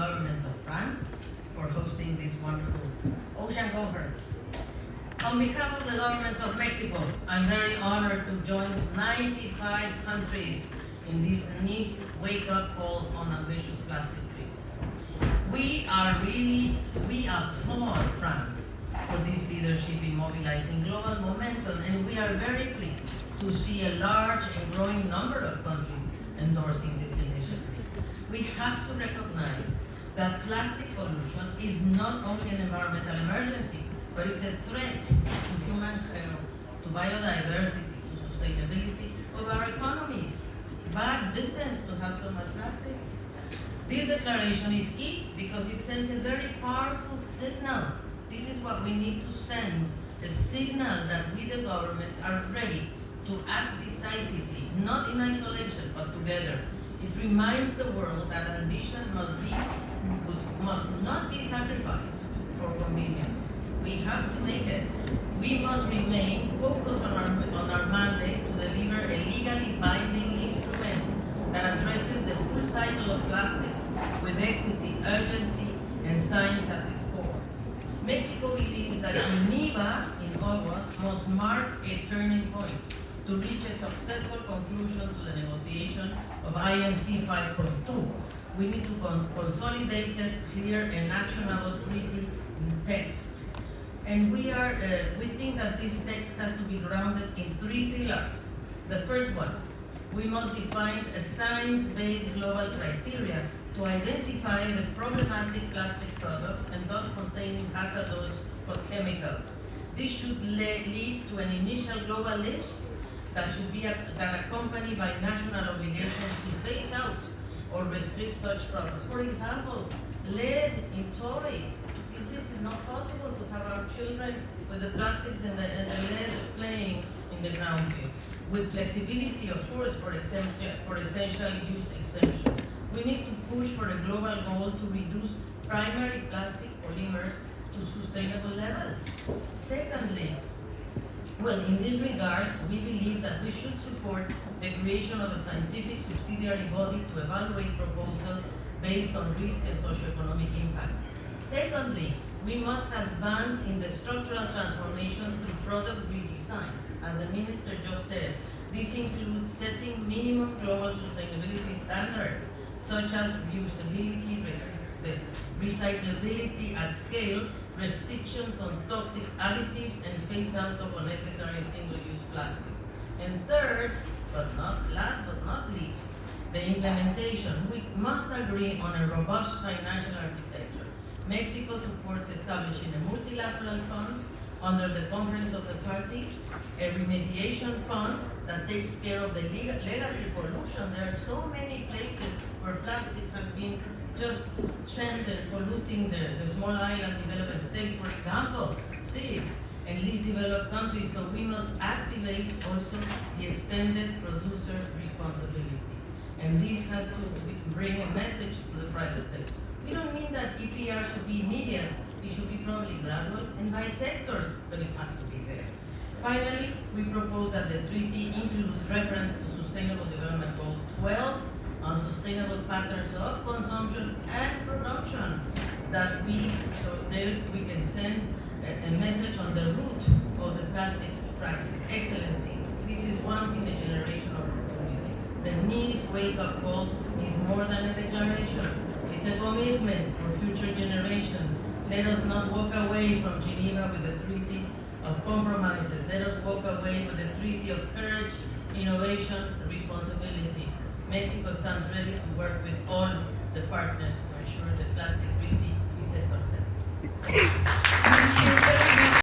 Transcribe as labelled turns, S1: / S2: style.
S1: government of France for hosting this wonderful ocean conference. On behalf of the government of Mexico, I'm very honored to join 95 countries in this Nice wake-up call on ambitious plastic free. We applaud France for this leadership in mobilizing global momentum, and we are very pleased to see a large and growing number of countries endorsing this initiative. We have to recognize that plastic pollution is not only an environmental emergency, but it's a threat to human health, to biodiversity, to sustainability of our economies. Bad business to have so much plastic. This declaration is key because it sends a very powerful signal. This is what we need to send, a signal that we, the governments, are ready to act decisively, not in isolation, but together. It reminds the world that ambition must not be sacrificed for convenience. We have to make it. We must remain focused on our mandate to deliver a legally binding instrument that addresses the full cycle of plastics with equity, urgency, and science at its core. Mexico believes that Geneva in August must mark a turning point to reach a successful conclusion to the negotiation of INC 5.2. We need to consolidate a clear and actionable treaty text. And we think that this text has to be grounded in 3 pillars. The first one, we must define a science-based global criteria to identify the problematic plastic products and thus containing hazardous chemicals. This should lead to an initial global list that should be accompanied by national obligations to phase out or restrict such products. For example, lead in toys. This is not possible to have our children with the plastics and the lead playing in the ground field. With flexibility, of course, for essential use exemptions. We need to push for a global goal to reduce primary plastic polymers to sustainable levels. Secondly, in this regard, we believe that we should support the creation of a scientific subsidiary body to evaluate proposals based on risk and socioeconomic impact. Secondly, we must advance in the structural transformation through product redesign. As the minister just said, this includes setting minimum global sustainability standards, such as reusability, recyclability at scale, restrictions on toxic additives, and phase out of unnecessary single-use plastics. And third, last but not least, the implementation. We must agree on a robust financial architecture. Mexico supports establishing a multilateral fund under the Conference of the Parties, a remediation fund that takes care of the legacy pollution. There are so many places where plastic has been just sent and polluting the small island development states, for example, cities and least developed countries. So we must activate also the extended producer responsibility. And this has to bring a message to the private sector. We don't mean that EPR should be immediate. It should be probably gradual and by sectors, but it has to be there. Finally, we propose that the treaty includes reference to Sustainable Development Goal 12 on sustainable patterns of consumption and production, so there we can send a message on the root of the plastic crisis. Excellency, this is once in a generation opportunity. The Nice wake-up call is more than a declaration. It's a commitment for future generations. Let us not walk away from Geneva with a treaty of compromises. Let us walk away with a treaty of courage, innovation, responsibility. Mexico stands ready to work with all the partners